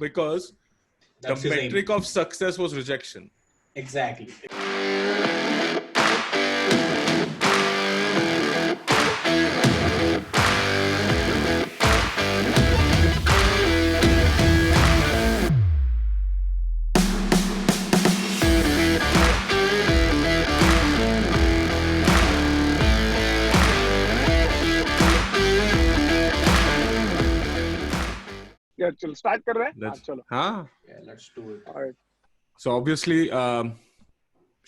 because the That's his aim. metric of success was rejection. Exactly. Yeah, चलो start कर रहे हैं. Let's, चलो. Yeah, let's do it. All right. So obviously,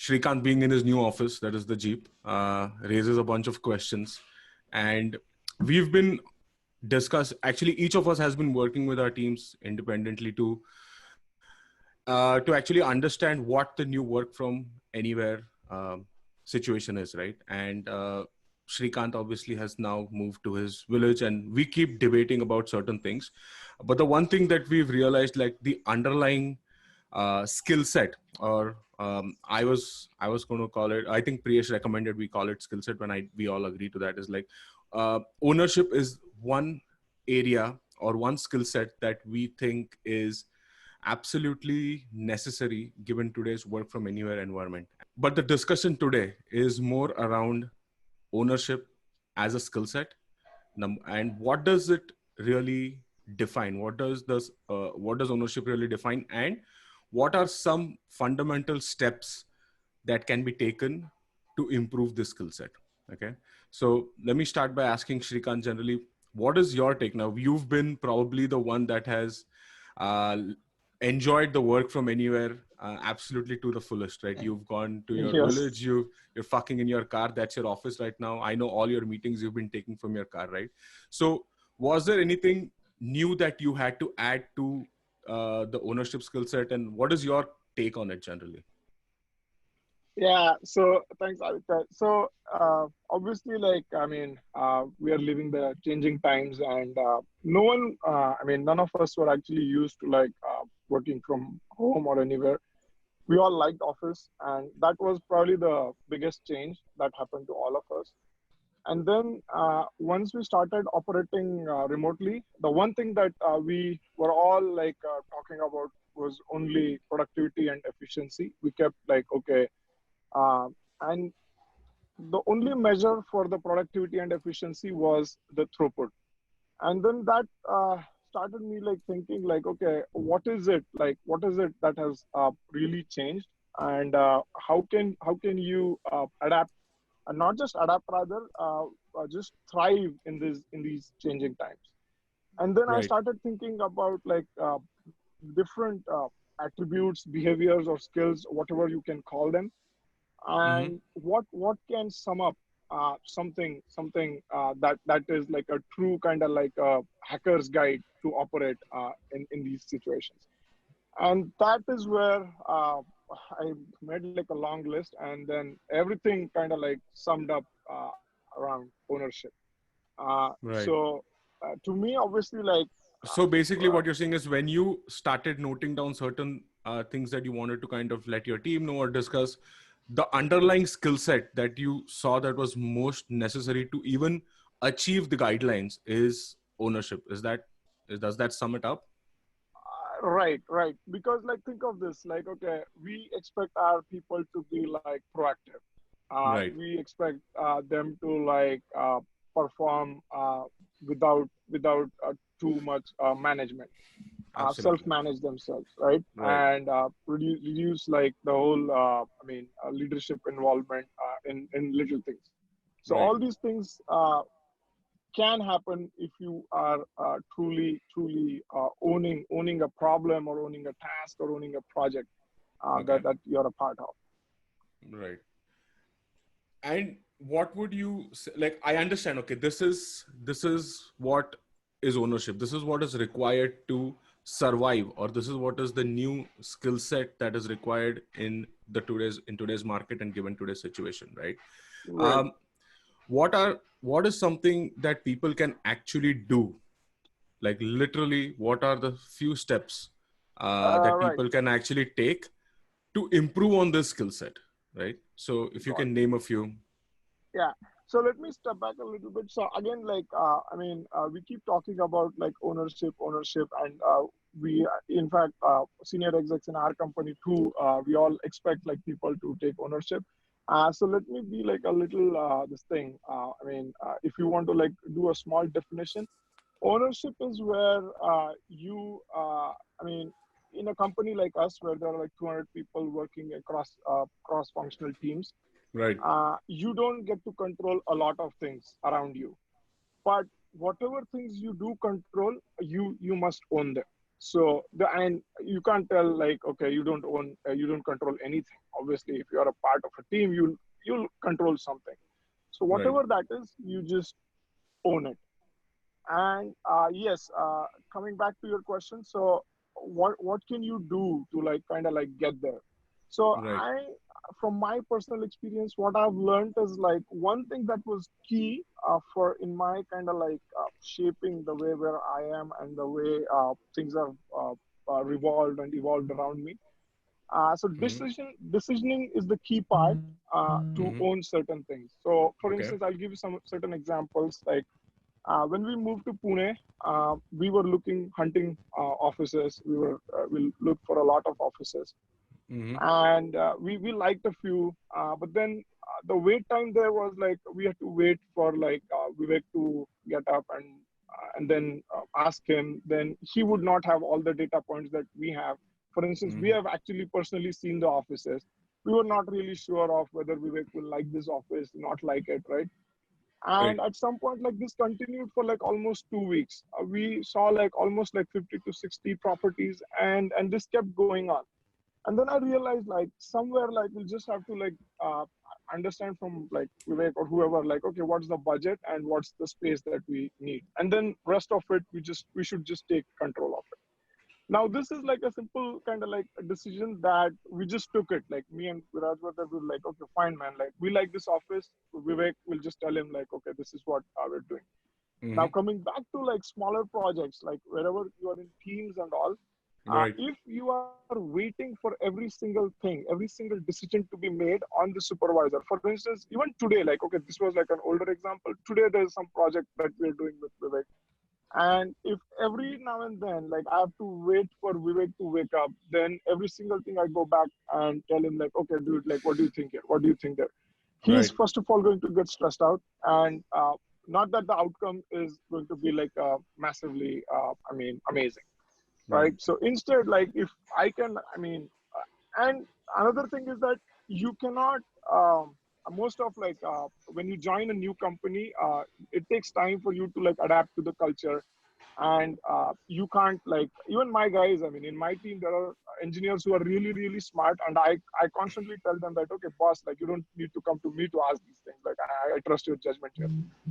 Shrikant being in his new office, that is the Jeep, raises a bunch of questions. And we've been actually each of us has been working with our teams independently to actually understand what the new work from anywhere situation is, right? And Shrikant obviously has now moved to his village, and we keep debating about certain things. But the one thing that we've realized, like the underlying skill set, or I was going to call it, I think Priyesh recommended we call it skill set when we all agree to that, is like ownership is one area or one skill set that we think is absolutely necessary given today's work from anywhere environment. But the discussion today is more around ownership as a skill set, and what does it really define? What does ownership really define, and what are some fundamental steps that can be taken to improve this skill set? Okay, so let me start by asking Shrikant generally, what is your take now? You've been probably the one that has uh, enjoyed the work from anywhere absolutely to the fullest, right? You've gone to your Yes. village, you're fucking in your car, that's your office right now. I know all your meetings you've been taking from your car, right? So was there anything new that you had to add to the ownership skill set, and what is your take on it generally? Yeah, so thanks, Aditya. So obviously, like, I mean, we are living the changing times, and no one, I mean, none of us were actually used to like working from home or anywhere. We all liked office, and that was probably the biggest change that happened to all of us. And then once we started operating remotely, the one thing that we were all like talking about was only productivity and efficiency. We kept like, okay, uh, and the only measure for the productivity and efficiency was the throughput. And then that started me like thinking like, okay, what is it like? What is it that has really changed? And how can you adapt, and not just adapt, rather just thrive in these changing times? And then I Right. started thinking about like different attributes, behaviors, or skills, whatever you can call them, Mm-hmm. and what can sum up something that is like a true kind of like a hacker's guide to operate in these situations. And that is where I made like a long list, and then everything kind of like summed up around ownership. Right. So to me, obviously, like So basically uh, what you're saying is, when you started noting down certain things that you wanted to kind of let your team know or discuss, the underlying skill set that you saw that was most necessary to even achieve the guidelines is ownership. Does that sum it up? right, because like think of this, like, okay, we expect our people to be like proactive. Right. We expect them to like perform without too much management, Absolutely. self-manage themselves, right? Right. And reduce like the whole leadership involvement in little things. So Right. all these things can happen if you are truly owning a problem, or owning a task, or owning a project Okay. that you're a part of. Right. And what would you say, like, I understand, okay, this is what is ownership, this is what is required to survive, or this is what is the new skill set that is required in today's market and given today's situation, right? Right. um what is something that people can actually do, like literally what are the few steps that Right. people can actually take to improve on this skill set, right? So if you Got can it. name a few. Yeah. So let me step back a little bit. So again, like we keep talking about like ownership, and we, in fact, senior execs in our company too, we all expect like people to take ownership. So let me be like a little this thing. If you want to like do a small definition, ownership is where in a company like us, where there are like 200 people working across cross-functional teams, Right. you don't get to control a lot of things around you, but whatever things you do control, you must own them. So and you can't tell like, okay, you don't control anything. Obviously, if you are a part of a team, you'll control something. So Right. whatever that is, you just own it. And yes, coming back to your question, so what can you do to like kind of like get there? So Right. from my personal experience, what I've learned is like one thing that was key for in my kind of like shaping the way where I am and the way things have revolved and evolved around me. So Mm-hmm. decisioning is the key part to Mm-hmm. own certain things. So for Okay. instance, I'll give you some certain examples. Like when we moved to Pune, we were hunting offices. We'll look for a lot of offices, Mm-hmm. and we liked a few. But then the wait time there was like we had to wait for like Vivek to get up and then ask him. Then he would not have all the data points that we have. For instance, we Mm-hmm. have actually personally seen the offices. We were not really sure of whether Vivek will like this office, not like it, right? Right. And at some point like this continued for like almost 2 weeks. We saw like almost like 50 to 60 properties, and this kept going on. And then I realized like somewhere like we'll just have to like understand from like Vivek or whoever, like, okay, what's the budget and what's the space that we need, and then rest of it we should just take control of it. Now, this is like a simple kind of like a decision that we just took it. Like me and Viraj were like, okay, fine, man. Like we like this office. Vivek will just tell him like, okay, this is what we're doing. Now, Mm-hmm. coming back to like smaller projects, like wherever you are in teams and all, Right. if you are waiting for every single thing, every single decision to be made on the supervisor, for instance, even today, like, okay, this was like an older example. Today, there's some project that we're doing with Vivek. And if every now and then, like I have to wait for Vivek to wake up, then every single thing I go back and tell him like, okay, dude, like, what do you think here? What do you think there? He's Right. first of all going to get stressed out, and not that the outcome is going to be like massively, amazing, Right. right? So instead, like if I can, and another thing is that you cannot. Most of like when you join a new company, it takes time for you to like adapt to the culture, and you can't like even my guys. I mean, in my team there are engineers who are really smart, and I constantly tell them that, okay, boss, like you don't need to come to me to ask these things. Like I trust your judgment here,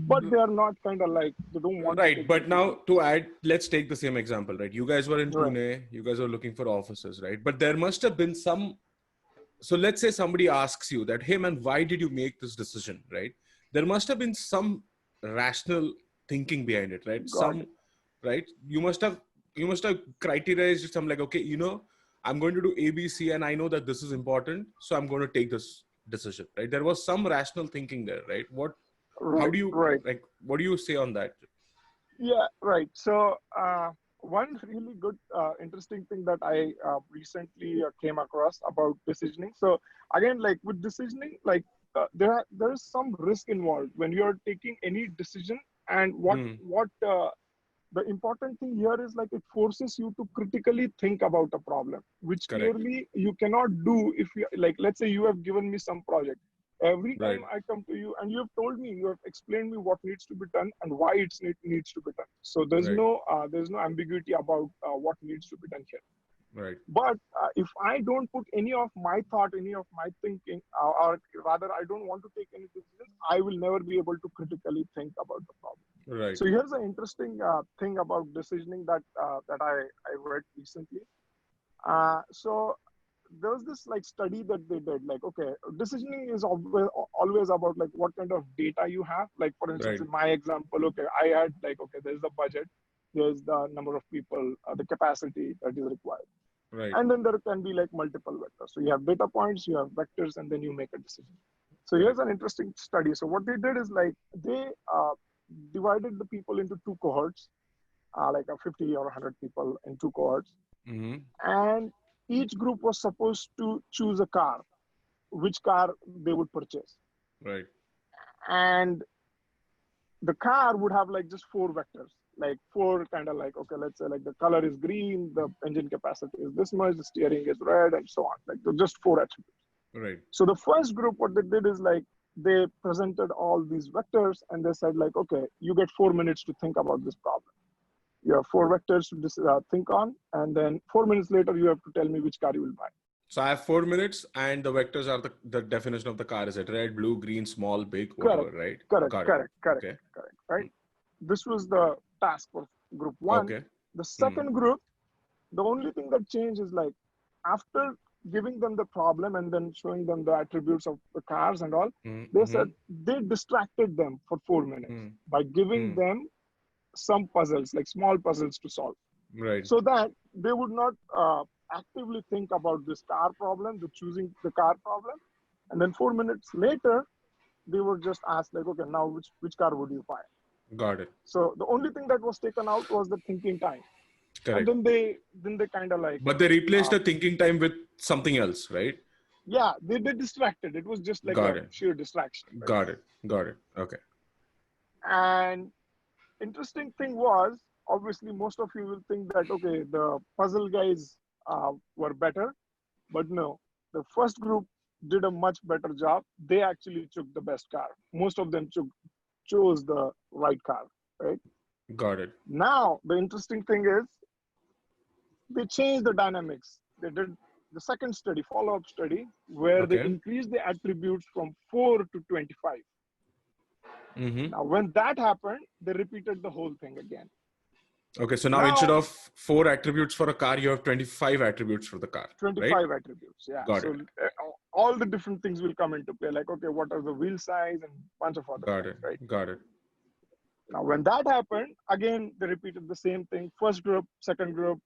but they are not kind of like they don't want to Right. take But decisions. now to add, let's take the same example, right? You guys were in Right. Pune, you guys were looking for offices, right? But there must have been some. So let's say somebody asks you that, hey man, why did you make this decision, right? There must have been some rational thinking behind it, right? Got it. Some, right? You must have criterialized some like, okay, I'm going to do ABC and I know that this is important, so I'm going to take this decision, right? There was some rational thinking there, right? How Right. do you Right. like? What do you say on that? Yeah, right. So one really good, interesting thing that I recently came across about decisioning. So again, like with decisioning, like there is some risk involved when you are taking any decision. And Hmm. what the important thing here is like it forces you to critically think about a problem, which Correct. clearly you cannot do if you like. Let's say you have given me some project. Every time Right. I come to you and you have told me, you have explained me what needs to be done and why needs to be done. So Right. there's no ambiguity about what needs to be done here. Right. But if I don't put any of my thought, any of my thinking, or rather, I don't want to take any decisions, I will never be able to critically think about the problem. Right. So here's an interesting thing about decisioning that I read recently. So there was this like study that they did. Like, okay, decisioning is always about like what kind of data you have. Like, for instance, Right. in my example, okay, I had like, okay, there's the budget, there's the number of people, the capacity that is required, Right. and then there can be like multiple vectors. So you have data points, you have vectors, and then you make a decision. So Right. here's an interesting study. So what they did is like they divided the people into two cohorts, like a 50 or 100 people in two cohorts. Mm-hmm. And each group was supposed to choose a car, which car they would purchase. Right. And the car would have like just four vectors, like four kind of like, okay, let's say like the color is green, the engine capacity is this much, the steering is red, and so on. Like just four attributes. Right. So the first group, what they did is like they presented all these vectors and they said like, okay, you get 4 minutes to think about this problem. You have four vectors to think on, and then 4 minutes later, you have to tell me which car you will buy. So I have 4 minutes, and the vectors are the definition of the car. Is it red, blue, green, small, big, whatever, right? Correct. Okay. Right. This was the task for group one. Okay. The second group, the only thing that changed is like after giving them the problem and then showing them the attributes of the cars and all, they said they distracted them for 4 minutes by giving them some puzzles, like small puzzles to solve. Right. So that they would not actively think about this car problem, the choosing the car problem. And then 4 minutes later, they were just asked like, okay, now which car would you buy? Got it. So the only thing that was taken out was the thinking time. Correct. And then they kind of like. But they replaced the thinking time with something else, right? Yeah, they distracted. It was just like a sheer distraction. Right? Got it. Okay. And interesting thing was, obviously, most of you will think that, okay, the puzzle guys were better. But no, the first group did a much better job. They actually took the best car. Most of them chose the right car, right? Got it. Now, the interesting thing is, they changed the dynamics. They did the second study, follow-up study, where they increased the attributes from 4 to 25. Now, when that happened, they repeated the whole thing again. Okay, so now instead of 4 attributes for a car, you have 25 attributes for the car. 25 attributes, yeah. Got so it. All the different things will come into play, like, okay, what are the wheel size and a bunch of other things, right? Got it. Now, when that happened, again, they repeated the same thing. First group, second group,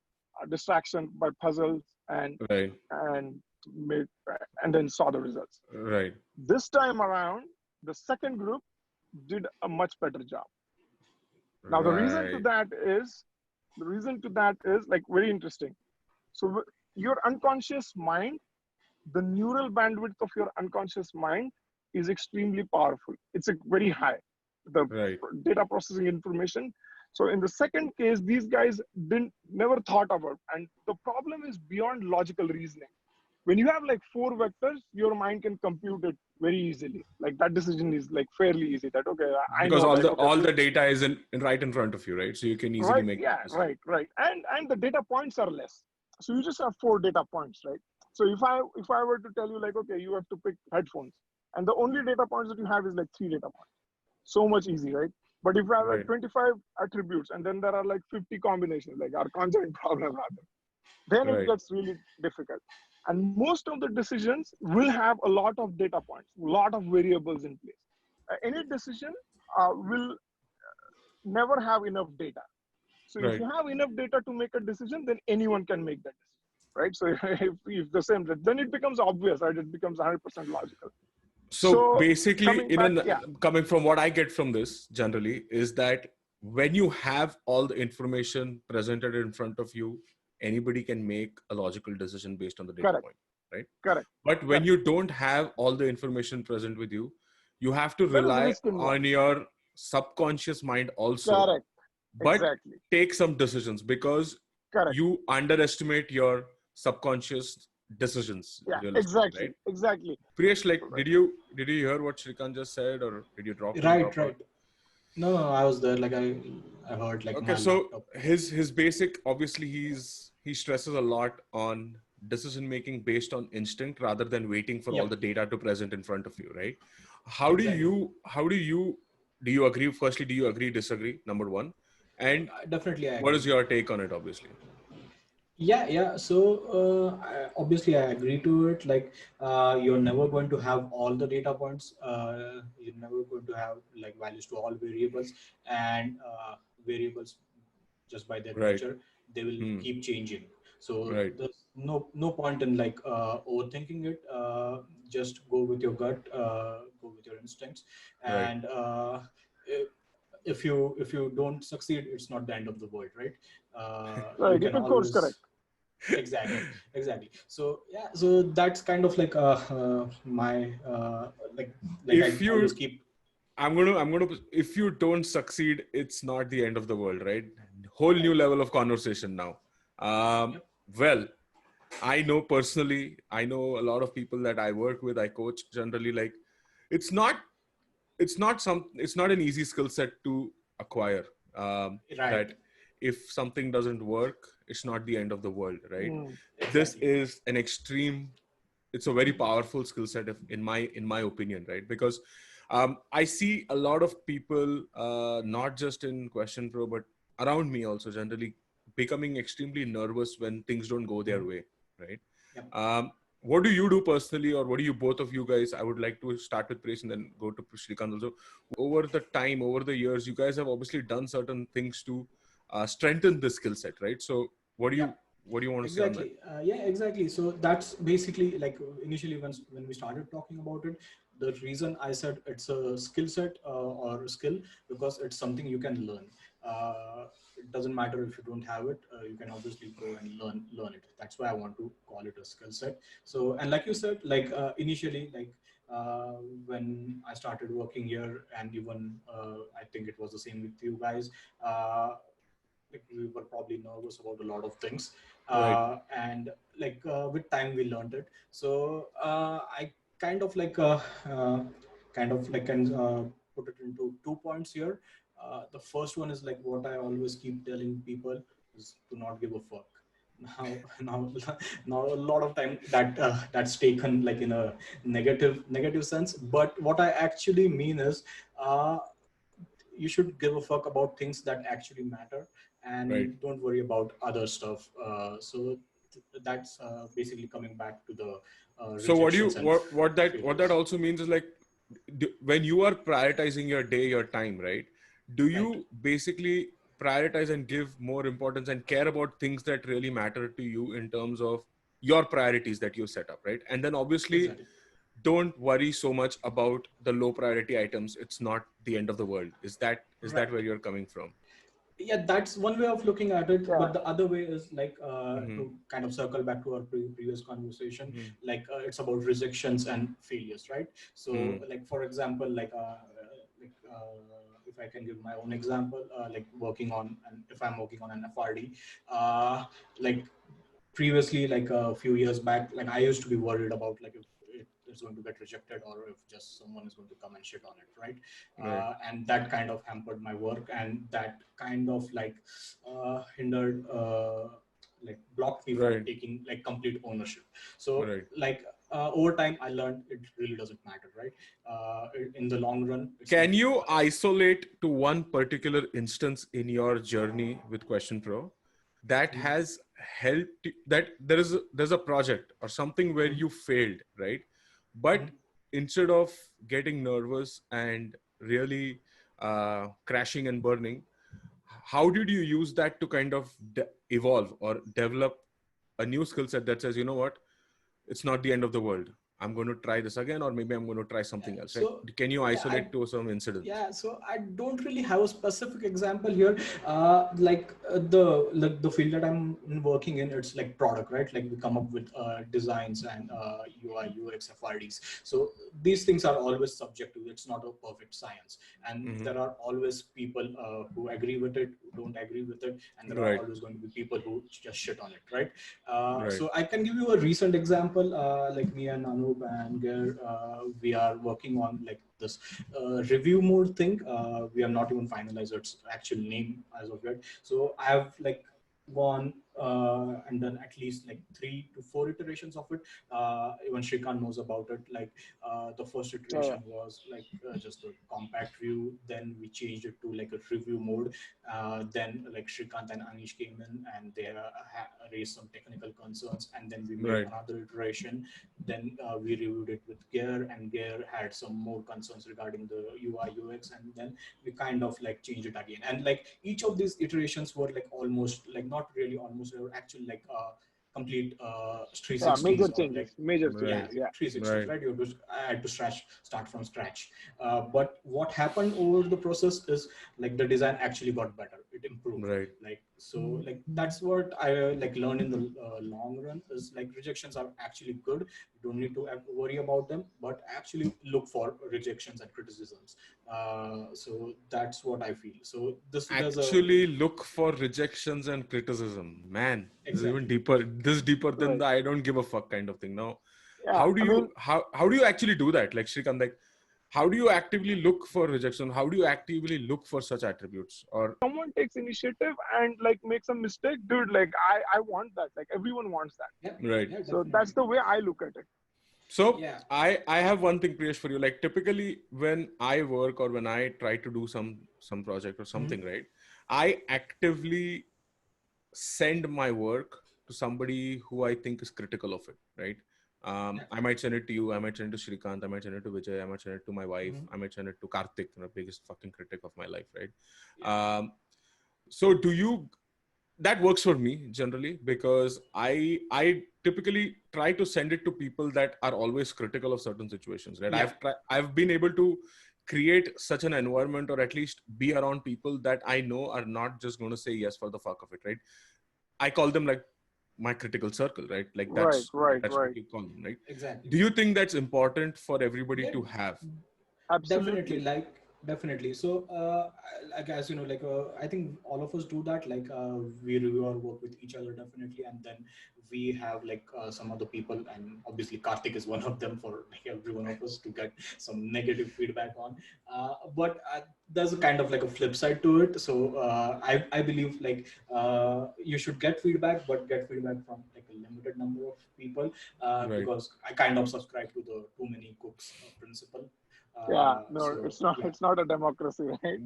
distraction by puzzles, and then saw the results. Right. This time around, the second group did a much better job. Now, the reason to that is like very interesting. So your unconscious mind, the neural bandwidth of your unconscious mind is extremely powerful. It's very high, the data processing information. So in the second case, these guys never thought about, and the problem is beyond logical reasoning. When you have like 4 vectors, your mind can compute it very easily. Like that decision is like fairly easy. That okay, because I know all the data is right in front of you, right? So you can easily make. Yeah, right. And the data points are less. So you just have 4 data points, right? So if I were to tell you like, okay, you have to pick headphones, and the only data points that you have is like 3 data points. So much easy, right? But if I have like 25 attributes and then there are like 50 combinations, like our conjoint problem rather, then it gets really difficult. And most of the decisions will have a lot of data points, a lot of variables in place. Any decision will never have enough data. So if you have enough data to make a decision, then anyone can make that decision, right? So if the same, then it becomes obvious, right? It becomes 100% logical. So basically, coming from what I get from this generally is that when you have all the information presented in front of you, anybody can make a logical decision based on the data point, right? Correct. But when you don't have all the information present with you, you have to rely on your subconscious mind also. Correct. But take some decisions because you underestimate your subconscious decisions. Yeah, exactly. Priyesh, like, did you hear what Shrikant just said, or did you drop? Right. No, I was there. Like I heard. Like okay, so his basic, obviously, he stresses a lot on decision making based on instinct rather than waiting for all the data to present in front of you, right? How do you agree? Firstly, do you agree, disagree? Number one, and definitely, what is your take on it? Obviously. Yeah. So obviously, I agree to it. Like you're never going to have all the data points. You're never going to have like values to all variables, and variables just by their nature, they will keep changing. So there's no point in like overthinking it. Just go with your gut, go with your instincts, and if you don't succeed, it's not the end of the world, right? You Right. You can can course always. correct. Exactly, exactly. So yeah, so that's kind of like my like If I always you, keep. I'm gonna, if you don't succeed, it's not the end of the world, right? Whole new Right. level of conversation now. Um, Yep. well, I know personally, I know a lot of people that I work with, I coach generally, like, it's not, it's not an easy skill set to acquire. Right. That if something doesn't work, it's not the end of the world, right? Mm. This Exactly. is an extreme, it's a very powerful skill set if, in my opinion, right? Because I see a lot of people, not just in Question Pro but around me also, generally becoming extremely nervous when things don't go their way, right? Yep. What do you do personally, or what do you, both of you guys, I would like to start with Prash and then go to Shrikant also. Over the time, over the years, you guys have obviously done certain things to strengthen the skill set, right? So Yeah. what do you want to say on that? Exactly. Yeah, exactly. So that's basically like initially when we started talking about it, the reason I said it's a skill set or a skill, because it's something you can learn. It doesn't matter if you don't have it. You can obviously go and learn it. That's why I want to call it a skill set. So, and like you said, like initially, like uh, when I started working here, and even I think it was the same with you guys. Like we were probably nervous about a lot of things, Right. and like with time we learned it. So I kind of like kind of like can put it into 2 points here. The first one is like what I always keep telling people is to not give a fuck. Now now a lot of time that that's taken like in a negative sense, but what I actually mean is uh, you should give a fuck about things that actually matter, Right. and don't worry about other stuff. That's basically coming back to the So what do you, rejections and what that failures. also means is like, when you are prioritizing your day, your time, right? Do Right. you basically prioritize and give more importance and care about things that really matter to you in terms of your priorities that you set up, right? And then obviously Exactly. don't worry so much about the low priority items. It's not the end of the world. Is that where Right. you're coming from? Yeah, that's one way of looking at it, Yeah. but the other way is like Mm-hmm. to kind of circle back to our previous conversation, Mm-hmm. like it's about rejections and failures, right? So Mm-hmm. like for example, if I can give my own example, like working on, and if I'm working on an FRD, like previously, like a few years back, like I used to be worried about like if it's going to get rejected, or if just someone is going to come and shit on it, right? Right. And that kind of hampered my work, and that kind of like hindered like blocked me from Right. taking like complete ownership. So Right. like over time I learned it really doesn't matter, right? In the long run it's Can not going to you matter. isolate to one particular instance in your journey with Question Pro that Mhm. has helped that there's a project or something where Mhm. you failed, right? But Mhm. instead of getting nervous and really crashing and burning, how did you use that to kind of evolve or develop a new skill set that says, you know what, it's not the end of the world. I'm going to try this again, or maybe I'm going to try Yeah. something else, right? So Can you yeah, I isolate to some incidents? yeah, so I don't really have a specific example here. The field that I'm working in, it's like product, right? Like we come up with designs and UI UX FRDs. So these things are always subjective. It's not a perfect science, and Mm-hmm. there are always people who agree with it, who don't agree with it, and there are Right. always going to be people who just shit on it, right? Right. So I can give you a recent example. Like me and Anup and Ger, we are working on like this review mode thing. We have not even finalized its actual name as of yet. So I have like gone and done at least like 3 to 4 iterations of it. Even Shrikant knows about it. Like the first Yeah. Yeah. iteration was like just a compact view. Then we changed it to like a review mode. Then like Shrikant and Anish came in and they raised some technical concerns. And then we made Right. another iteration. Then we reviewed it with Gear, and Gear had some more concerns regarding the UI UX, and then we kind of like changed it again. And like each of these iterations were like almost like not really almost, they were actually like complete Yeah, 360s or like major Right. changes. Yeah. 360s, right? I had to start from scratch. But what happened over the process is like the design actually got better. It improved. Right. Like so, like that's what I like learned in the long run is like rejections are actually good. You don't need to worry about them, but actually look for rejections and criticisms. So that's what I feel. So there's a Actually look for rejections and criticism. Man, this is even exactly. deeper. This is deeper than Right. the I don't give a fuck kind of thing. Now, Yeah. how do I mean, you how do you actually do that? Like Shrikant, like how do you actively look for rejection? How do you actively look for such attributes? Or someone takes initiative and like makes a mistake, dude. Like I want that. Like everyone wants that. Yeah, right. yeah, So that's definitely. the way I look at it. So Yeah. I have one thing, Priyesh, for you. Like typically when I work or when I try to do some project or something, right? I actively send my work to somebody who I think is critical of it, right? I might send it to you. I might send it to Shrikant. I might send it to Vijay. I might send it to my wife. I might send it to Karthik, the biggest fucking critic of my life, right? Yeah. So do you? That works for me generally because I typically try to send it to people that are always critical of certain situations, right? Yeah. I've been able to create such an environment or at least be around people that I know are not just going to say yes for the fuck of it, right? I call them like my critical circle, right? Like Right. that's what you call them, right? Exactly. Do you think that's important for everybody Yeah, to have? definitely. Absolutely. Like definitely. So, like as you know, like I think all of us do that. Like we review our work with each other definitely, and then we have like some other people, and obviously Karthik is one of them for like every one of us to get some negative feedback on. But there's a kind of like a flip side to it. So I believe like you should get feedback, but get feedback from like a limited number of people Right. because I kind of subscribe to the too many cooks principle. Yeah. No, So it's not. yeah, It's not a democracy, right?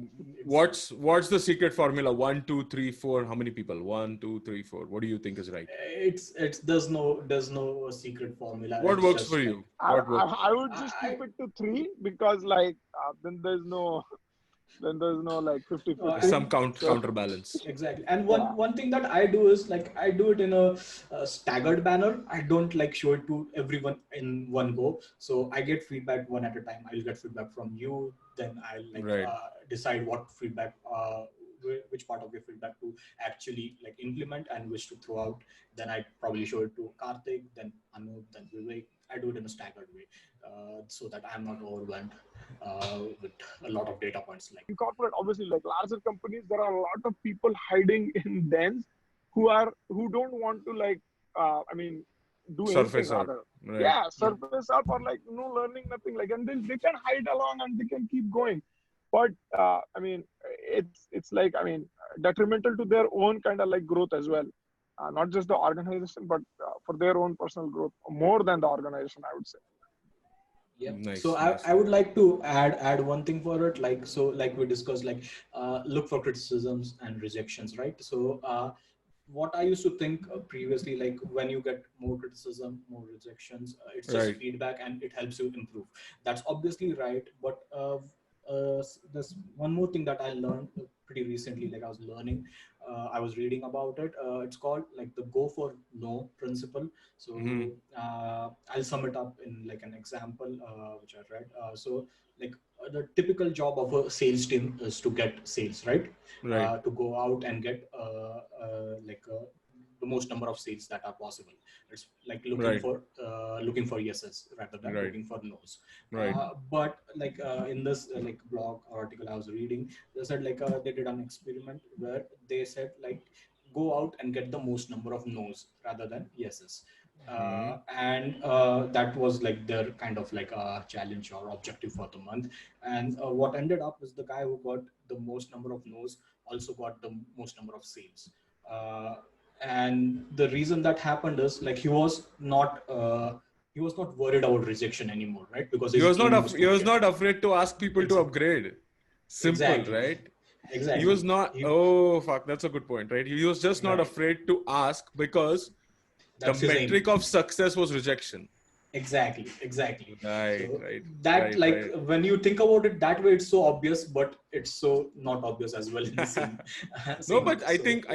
it's What's the secret formula? 1, 2, 3, 4. How many people? 1, 2, 3, 4. What do you think is right? it's there's no secret formula. What It's works for just like you? What works? I would just keep I it to three because like then there's no like 50 50. and Some So counterbalance. exactly. And yeah. one thing that I do is like I do it in a staggered manner. I don't like show it to everyone in one go. So I get feedback one at a time. I'll get feedback from you, then I'll like Right. decide what feedback which part of your feedback to actually like implement and which to throw out. Then I probably show it to Karthik, then Anup, then Vivek. I do it in a staggered way so that I'm not overwhelmed with a lot of data points. Like In corporate, obviously, like larger companies, there are a lot of people hiding in dens who don't want to like I mean do anything Surface out. rather. Right. Yeah, surface up or like no learning, nothing like, and they can hide along and they can keep going. But I mean, it's like I mean detrimental to their own kind of like growth as well. Not just the organization, but for their own personal growth more than the organization, I would say. yeah. So Nice. I, Nice. I would like to add one thing for it. Like so like we discussed, like look for criticisms and rejections, right? So what I used to think previously, like when you get more criticism, more rejections, it's just Right. feedback and it helps you improve. That's obviously right. But there's one more thing that I learned pretty recently. Like I was learning, I was reading about it. It's called like the go for no principle. Hmm. So I'll sum it up in like an example which I read. So like the typical job of a sales team is to get sales, right? Right. To go out and get the most number of sales that are possible. It's like Right. looking for yeses rather than Right. looking for nos. Right. But like in this like blog article I was reading, they said like they did an experiment where they said like go out and get the most number of nos rather than yeses. Hmm. And that was like their kind of like a challenge or objective for the month. And what ended up is the guy who got the most number of no's also got the most number of sales. Uh, and the reason that happened is like he was not worried about rejection anymore, right? Because his aim was He to was get not afraid to ask people to exactly, upgrade. Simple, exactly, right? He was exactly. not. He, Oh fuck, that's a good point, right? He was just not right. afraid to ask because the That's his aim. metric of success was rejection. Exactly. Right. So Right. that Right. like Right. when you think about it that way, it's so obvious, but it's so not obvious as well in the same No, same way. but I So think yeah,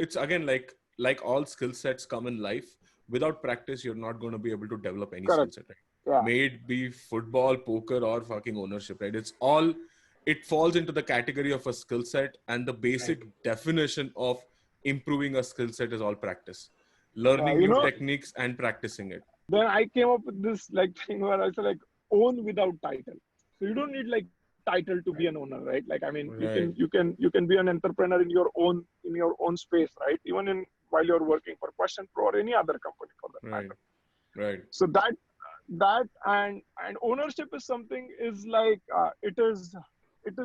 it's again like like all skill sets come in life, without practice, you're not going to be able to develop any skill Correct. set, right? Yeah. May it be football, poker, or fucking ownership, right? It falls into the category of a skill set, and the basic definition of improving a skill set is all practice, learning You new know, techniques and practicing it. then I came up with this like thing where I said like own without title. So you don't need like title to be an owner, right? Like I mean, Right, you can be an entrepreneur in your own space, right? Even in while you're working for Question Pro or any other company for that right, matter. right, So that and ownership is something is like it is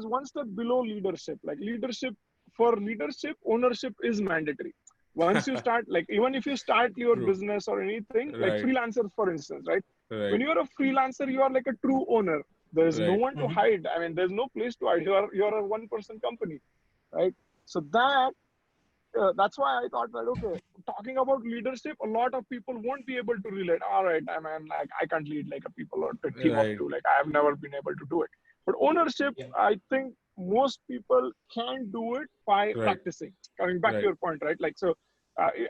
one step below leadership. Like leadership for leadership, ownership is mandatory. Once you start, like even if you start your true, business or anything, like right, freelancers, for instance, right? When right, you are a freelancer, you are like a true owner. There is no right, one to hide. I mean, there's no place to hide. You're a one person company, right? So that's why I thought that okay, talking about leadership, a lot of people won't be able to relate. All right, I mean, like I can't lead like a people or a team of right, two. Like I have never been able to do it. But ownership, Yeah. I think most people can do it by right, practicing. Coming back to right. your point, right? Like so,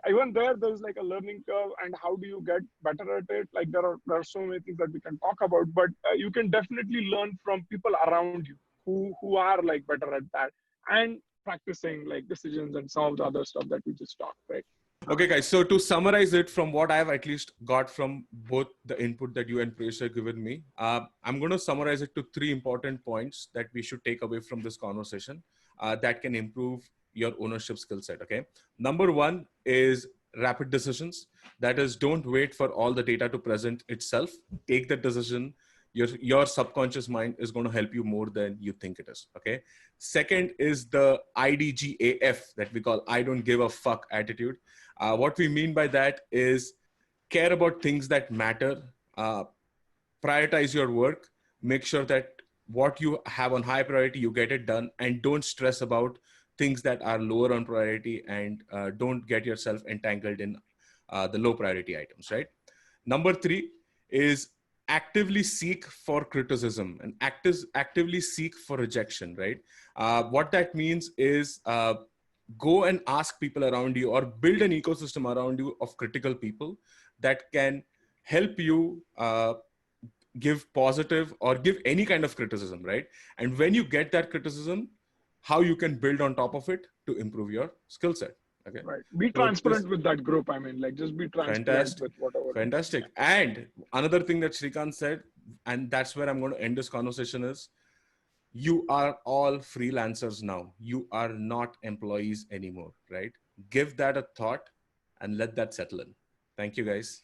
even there's like a learning curve, and how do you get better at it? Like there are so many things that we can talk about, but you can definitely learn from people around you who are like better at that, and practicing like decisions and some of the other stuff that we just talked, right? Okay, guys. So to summarize it from what I've at least got from both the input that you and Prayesh have given me, I'm going to summarize it to three important points that we should take away from this conversation that can improve your ownership skill set. Okay. Number one is rapid decisions. That is, don't wait for all the data to present itself. Take the decision. Your subconscious mind is going to help you more than you think it is. Okay. Second is the IDGAF that we call I don't give a fuck attitude. What we mean by that is care about things that matter, prioritize your work, make sure that what you have on high priority, you get it done, and don't stress about things that are lower on priority, and don't get yourself entangled in the low priority items, right? Number three is actively seek for criticism and actively seek for rejection, right? What that means is go and ask people around you, or build an ecosystem around you of critical people that can help you give positive or give any kind of criticism, right? And when you get that criticism, how you can build on top of it to improve your skill set. Okay. Right. Be So this transparent with that group. I mean, like just be transparent fantastic, with whatever. fantastic. And another thing that Shrikant said, and that's where I'm going to end this conversation, is you are all freelancers now. You are not employees anymore, right? Give that a thought and let that settle in. Thank you, guys.